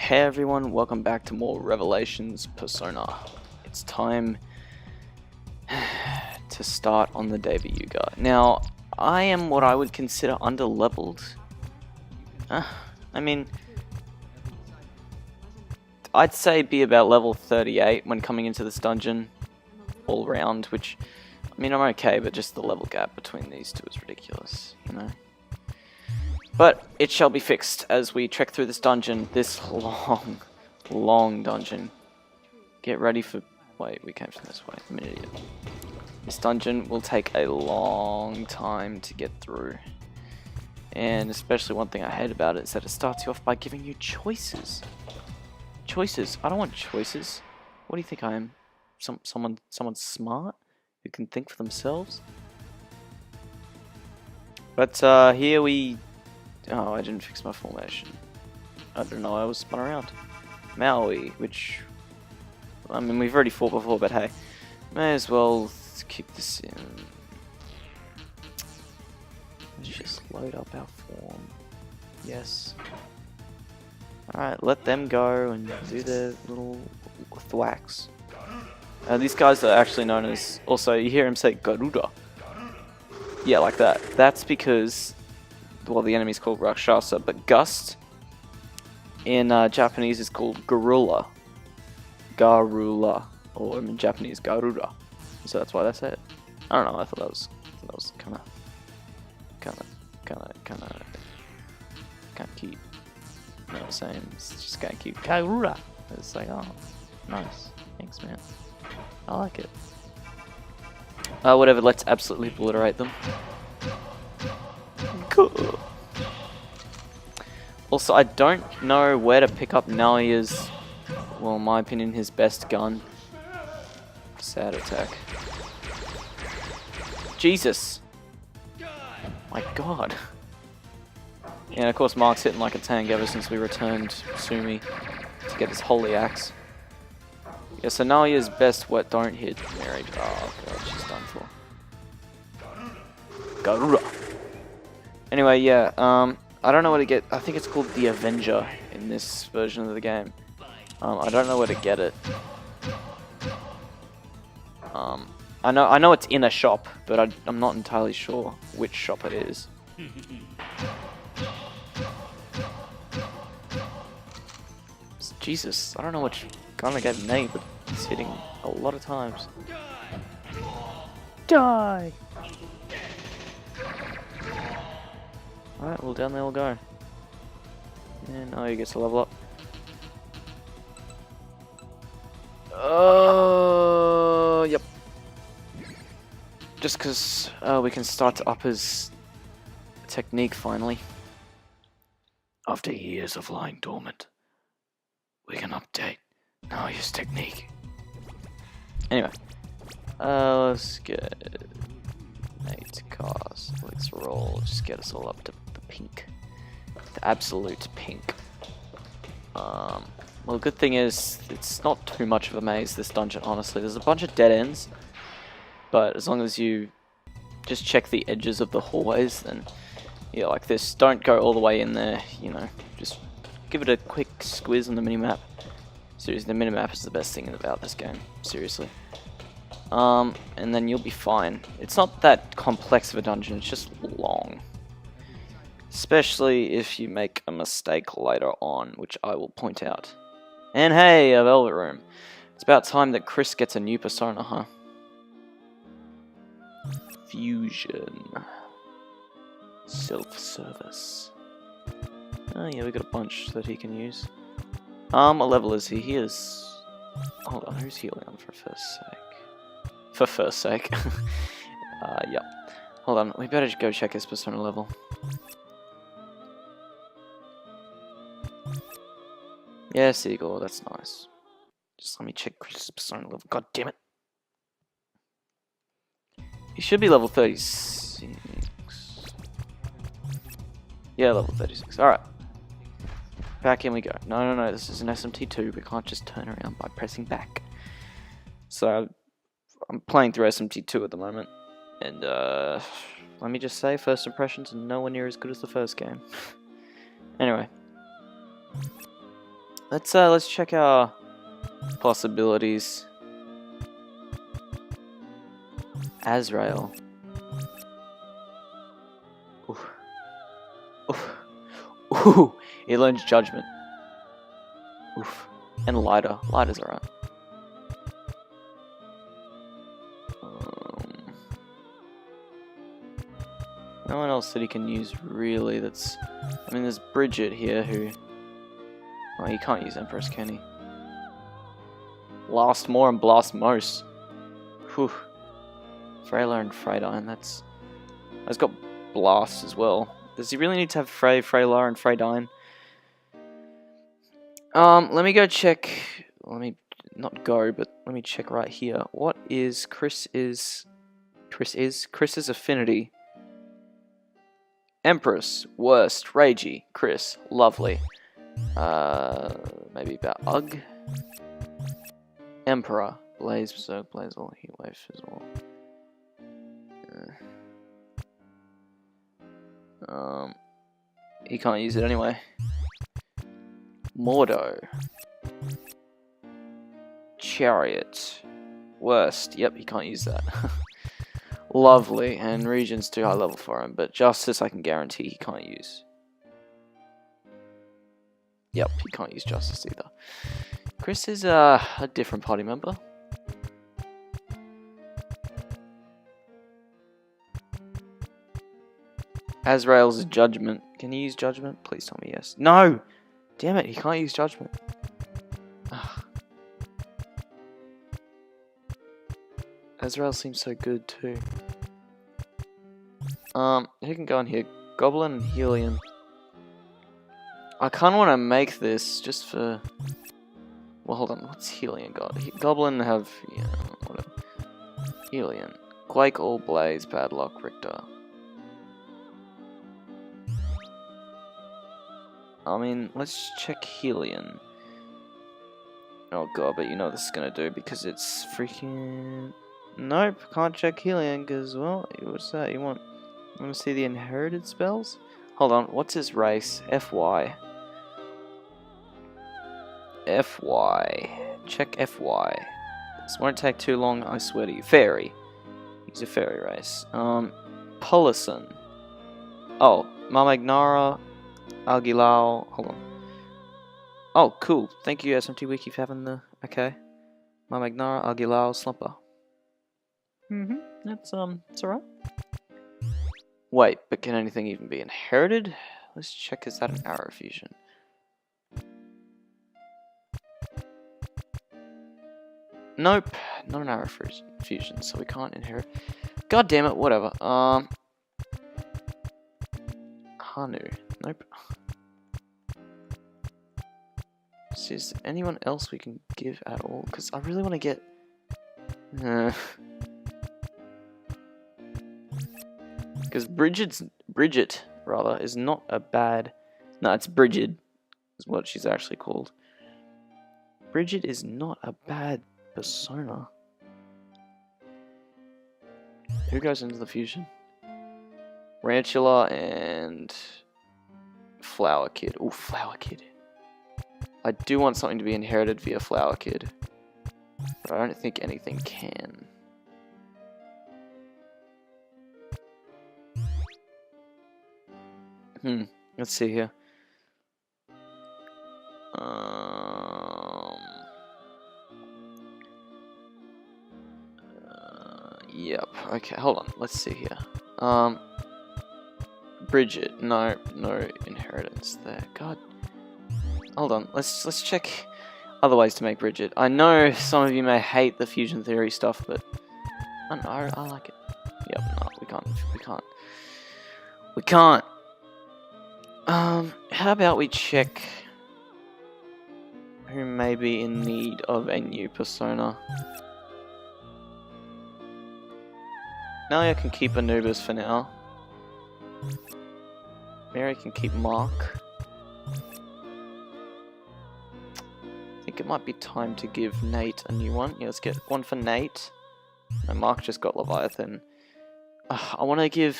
Hey everyone, welcome back to more Revelations Persona. It's time to start on the day that you got. Now, I am what I would consider under-leveled. I mean, I'd say be about level 38 when coming into this dungeon all round, which, I mean, I'm okay, but just the level gap between these two is ridiculous, you know? But it shall be fixed as we trek through this dungeon, this long dungeon. Get ready for... Wait, we came from this way. I'm an idiot. This dungeon will take a long time to get through. And especially one thing I hate about it is that it starts you off by giving you choices. Choices. I don't want choices. What do you think I am? Someone smart who can think for themselves? But here we... Oh, I didn't fix my formation. I don't know, I was spun around. Maui, which... I mean, we've already fought before, but hey. May as well keep this in. Let's just load up our form. Yes. Alright, let them go and do their little thwacks. These guys are actually known as... Also, you hear him say Garuda. Yeah, like that. That's because... Well, the enemy's called Rakshasa, but Gust in Japanese is called Garula. Garula. Or in Japanese, Garuda. So that's why they say it. I don't know, I thought that was kind of cute. You know what I'm saying? It's just kind of cute. Garura! It's like, oh, nice. Thanks, man. I like it. Whatever, let's absolutely obliterate them. Cool. Also, I don't know where to pick up Nalia's, well, in my opinion, his best gun. Sad attack. Jesus! My god. And of course, Mark's hitting like a tank ever since we returned Sumi to get his holy axe. Yeah, so Nalia's best what don't hit Mary. Oh god, she's done for. Garura! Anyway, yeah, I don't know where to get... I think it's called the Avenger in this version of the game. I don't know where to get it. I know it's in a shop, but I'm not entirely sure which shop it is. Jesus, I don't know which gun I gave me, but it's hitting a lot of times. Die! Alright, well down there we'll go. And oh, he gets to level up. Yep. Just because we can start to up his technique finally. After years of lying dormant, we can update now his technique. Anyway, let's get 8 cars. Let's roll. Just get us all up to the pink, the absolute pink. Well, the good thing is it's not too much of a maze, this dungeon. Honestly, there's a bunch of dead ends, but as long as you just check the edges of the hallways, then yeah, like this. Don't go all the way in there. You know, just give it a quick squiz on the minimap. Seriously, the minimap is the best thing about this game. Seriously. And then you'll be fine. It's not that complex of a dungeon, it's just long. Especially if you make a mistake later on, which I will point out. And hey, a velvet room. It's about time that Chris gets a new persona, huh? Fusion. Self-service. Oh yeah, we got a bunch that he can use. What level is he? He is... Hold on, who's healing on for first sake? For first sake. Yeah. Hold on, we better go check his persona level. Yes, Igor, that's nice. Just let me check Chris's persona level. God damn it. He should be level 36. Yeah, level 36. Alright. Back in we go. No, this is an SMT2. We can't just turn around by pressing back. So, I'm playing through SMT2 at the moment. And, let me just say, first impressions are nowhere near as good as the first game. Anyway. Let's check our possibilities. Azrael. Oof. Oof. Ooh, he learns judgment. Oof. And lighter. Lighter's alright. No one else that he can use really that's... I mean, there's Bridget here who... Oh, he can't use Empress, can he? Blast more and blast most. Whew. Freyla and Freydine, that's... He's got Blast as well. Does he really need to have Freyla and Freydine? Let me go check... Let me not go, but let me check right here. What is Chris's affinity? Empress, worst, ragey, Chris, lovely. Maybe about Ugg. Emperor, Blaze, Berserk, Blaze, all Heatwave as well. He can't use it anyway. Mordo. Chariot. Worst, yep, he can't use that. Lovely, and Region's too high level for him, but Justice I can guarantee he can't use. Yep, he can't use Justice either. Chris is a different party member. Azrael's Judgment. Can he use Judgment? Please tell me yes. No! Damn it, he can't use Judgment. Ugh. Azrael seems so good too. Who can go in here? Goblin and Helion. I kinda wanna make this just for... Well, hold on, what's Helion got? Goblin have... yeah, whatever. Helion. Quake, All Blaze, Padlock, Richter. I mean, let's check Helion. Oh god, but you know what this is gonna do because it's freaking... Nope, can't check Helion because, well, what's that? You want to see the inherited spells? Hold on, what's his race? FY. FY. Check FY. This won't take too long, I swear to you. Fairy. He's a fairy race. Polison. Oh, Mamagnara, Algilao. Hold on. Oh, cool. Thank you, SMT Wiki, for having the... Okay. Mamagnara, Algilao, Slumper. That's it's alright. Wait, but can anything even be inherited? Let's check, is that an arrow fusion? Nope, not an arrow fusion, so we can't inherit. God damn it, whatever. Hanu, nope. Is there anyone else we can give at all? Because I really want to get... Because Bridget, is not a bad... No, it's Bridget, is what she's actually called. Bridget is not a bad persona. Who goes into the fusion? Rantula and... Flower Kid. Ooh, Flower Kid. I do want something to be inherited via Flower Kid. But I don't think anything can. Let's see here. Yep. Okay, hold on. Let's see here. Bridget. No inheritance there. God. Hold on. Let's check other ways to make Bridget. I know some of you may hate the fusion theory stuff, but I don't know. I like it. Yep. No, we can't. How about we check who may be in need of a new persona? Nalia can keep Anubis for now. Mary can keep Mark. I think it might be time to give Nate a new one. Yeah, let's get one for Nate. No, Mark just got Leviathan. I want to give...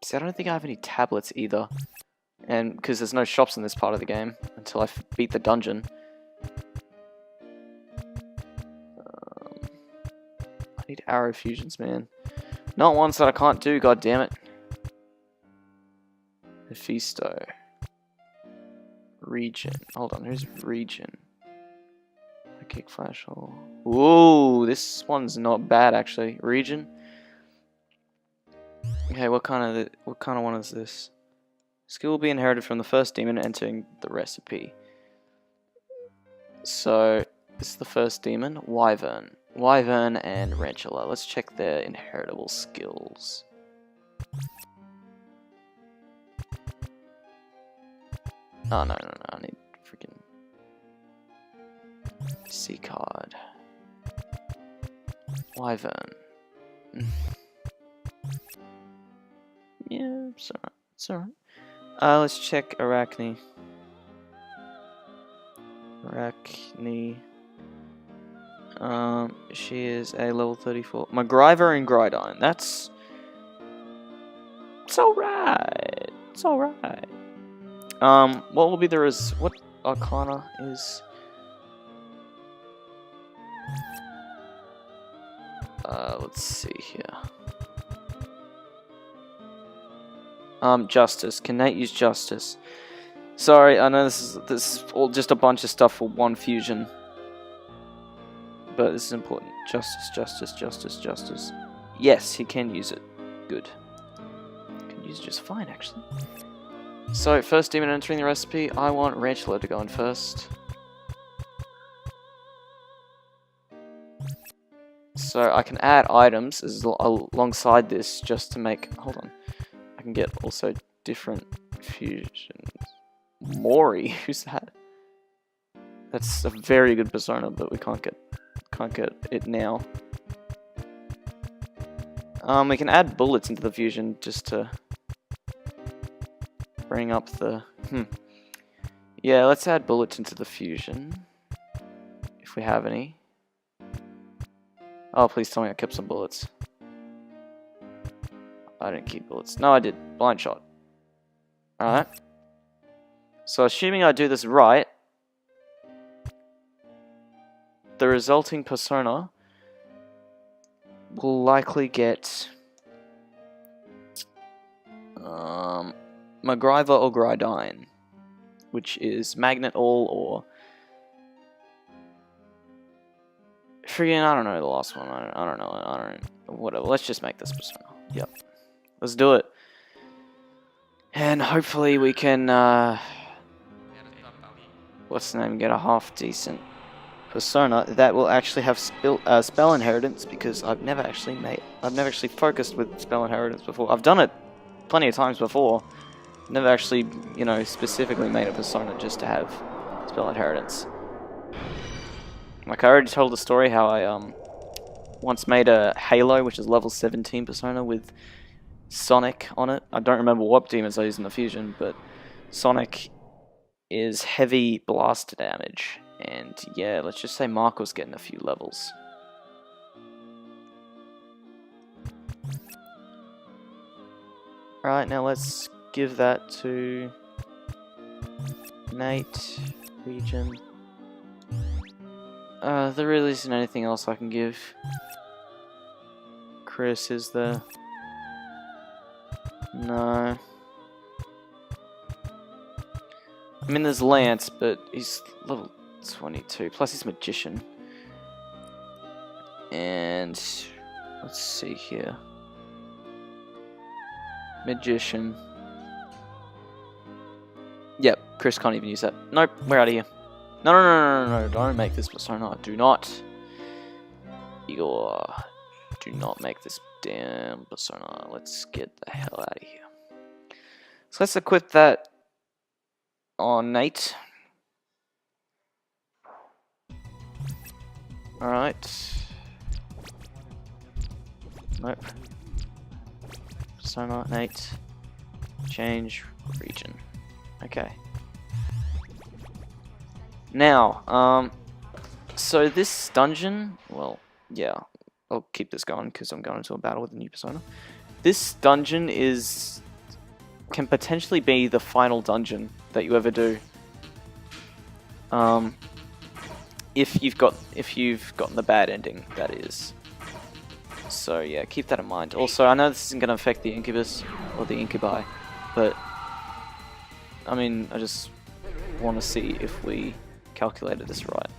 See, I don't think I have any tablets either. And because there's no shops in this part of the game until I beat the dungeon. I need arrow fusions, man. Not ones that I can't do, god damn it. Mephisto. Region. Hold on, who's region? A kick flash hole. Ooh, this one's not bad actually. Region. Okay, what kind of one is this? Skill will be inherited from the first demon entering the recipe. So, this is the first demon, Wyvern. Wyvern and Rentula. Let's check their inheritable skills. Oh, no, I need freaking C card. Wyvern. Yeah, it's alright. Let's check Arachne. She is a level 34. MacGyver and Grydine. It's alright. It's alright. What will be what Arcana is? Let's see here. Justice. Can Nate use Justice? Sorry, I know this is all just a bunch of stuff for one fusion. But this is important. Justice. Yes, he can use it. Good. Can use it just fine, actually. So, first demon entering the recipe. I want Rantula to go in first. So, I can add items alongside this just to make... Hold on. I can get also different fusions. Mori? Who's that? That's a very good persona, but we can't get it now. We can add bullets into the fusion just to bring up the... Yeah, let's add bullets into the fusion. If we have any. Oh, please tell me I kept some bullets. I didn't keep bullets. No, I did. Blind shot. Alright. So, assuming I do this right, the resulting persona will likely get MacGyver or Grydine, which is Magnet All or freaking, I don't know the last one. I don't know. Whatever. Let's just make this persona. Yep. Let's do it. And hopefully we can what's the name? Get a half decent persona that will actually have spell inheritance, because I've never actually focused with spell inheritance before. I've done it plenty of times before. Never actually, specifically made a persona just to have spell inheritance. Like, I already told the story how I once made a Halo, which is level 17 persona with Sonic on it. I don't remember what demons I used in the fusion, but Sonic is heavy blast damage. And yeah, let's just say Mark was getting a few levels. Alright, now let's give that to Nate, Region. There really isn't anything else I can give. Chris is there. No. I mean, there's Lance, but he's level 22. Plus, he's Magician. And let's see here. Magician. Yep, Chris can't even use that. Nope, we're out of here. No, don't make this persona. Do not. Igor, do not make this damn persona. Let's get the hell out of here. So let's equip that on Nate. Alright. Nope. Persona, Nate. Change region. Okay. Now, so this dungeon, well, yeah, I'll keep this going because I'm going into a battle with a new persona. This dungeon is can potentially be the final dungeon that you ever do. If you've gotten the bad ending, that is. So yeah, keep that in mind. Also, I know this isn't going to affect the Incubus or the Incubi, but I mean, I just want to see if we calculated this right.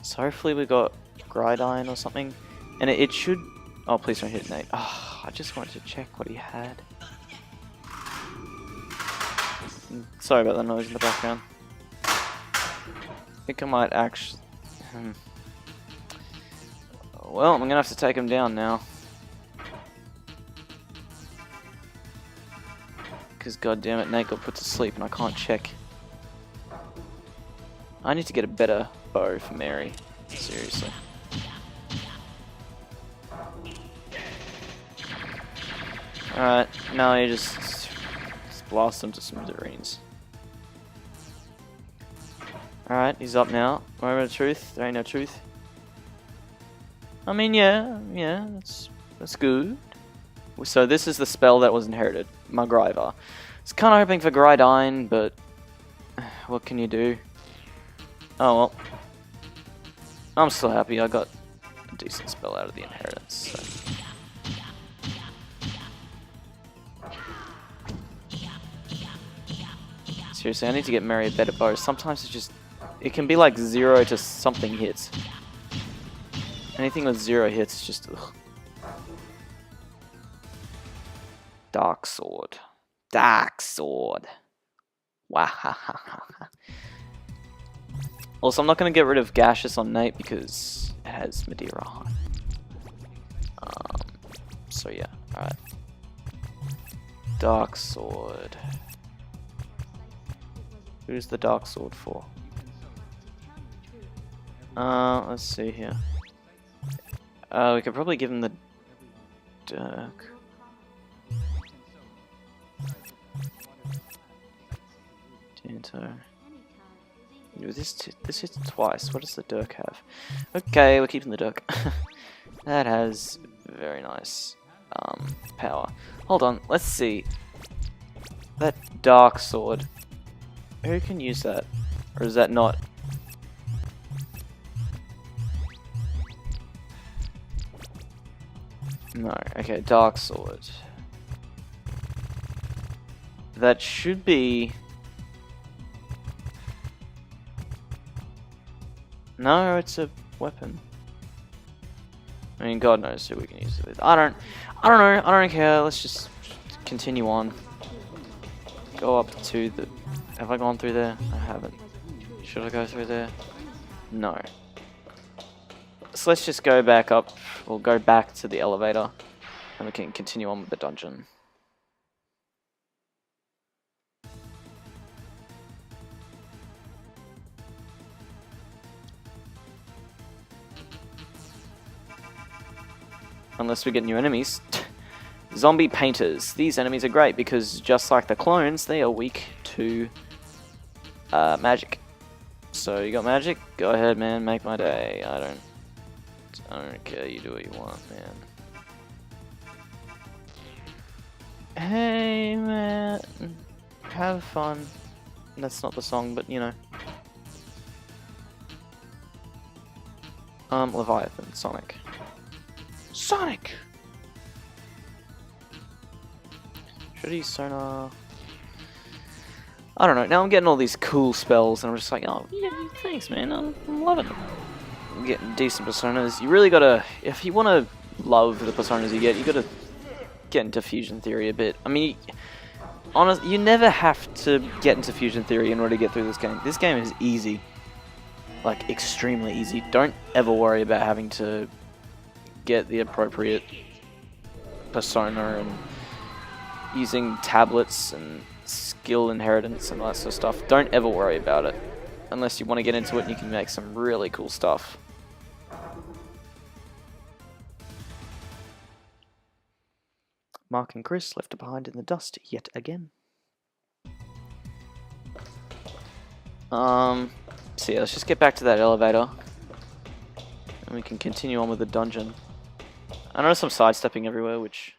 So hopefully we got Gridine or something, and it should. Oh, please don't hit Nate. Oh, I just wanted to check what he had. Sorry about the noise in the background. I think I might actually. Well, I'm gonna have to take him down now. Because goddammit, Nate got put to sleep and I can't check. I need to get a better bow for Mary. Seriously. Alright, now you just blast him to smithereens. Alright, he's up now. Moment of truth. There ain't no truth. I mean, yeah, that's good. So this is the spell that was inherited, Magriver. I was kind of hoping for Gridine, but what can you do? Oh well. I'm still happy I got a decent spell out of the inheritance. So. Seriously, I need to get Mary a better bow. Sometimes it can be like 0 to something hits. Anything with 0 hits, just ugh. Dark Sword. Dark Sword. Wahahaha. Also, I'm not going to get rid of Gaseous on Nate because it has Madeira on. So yeah, alright. Dark Sword. Who's the Dark Sword for? Let's see here. We could probably give him the Dirk. Danto. This hits twice. What does the Dirk have? Okay, we're keeping the Dirk. That has very nice power. Hold on, let's see. That Dark Sword. Who can use that? Or is that not? No, okay, Dark Sword. That should be... No, it's a weapon. I mean, God knows who we can use it with. I don't know, I don't care, let's just continue on. Go up to the... Have I gone through there? I haven't. Should I go through there? No. So let's just go back up, or go back to the elevator, and we can continue on with the dungeon. Unless we get new enemies. Zombie Painters. These enemies are great because just like the clones, they are weak to magic. So you got magic? Go ahead, man. Make my day. I don't care. You do what you want, man. Hey, man. Have fun. That's not the song, but you know. Leviathan. Sonic. Sonic! Should he sonar? I don't know. Now I'm getting all these cool spells, and I'm just like, oh, yeah, thanks, man. I'm loving it. I'm getting decent personas. You really gotta, if you want to love the personas you get, you gotta get into fusion theory a bit. I mean, honestly, you never have to get into fusion theory in order to get through this game. This game is easy, like extremely easy. Don't ever worry about having to get the appropriate persona and using tablets and skill inheritance and all that sort of stuff. Don't ever worry about it unless you want to get into it and you can make some really cool stuff. Mark and Chris left behind in the dust yet again. So yeah, let's just get back to that elevator and we can continue on with the dungeon. I noticed I'm sidestepping everywhere, which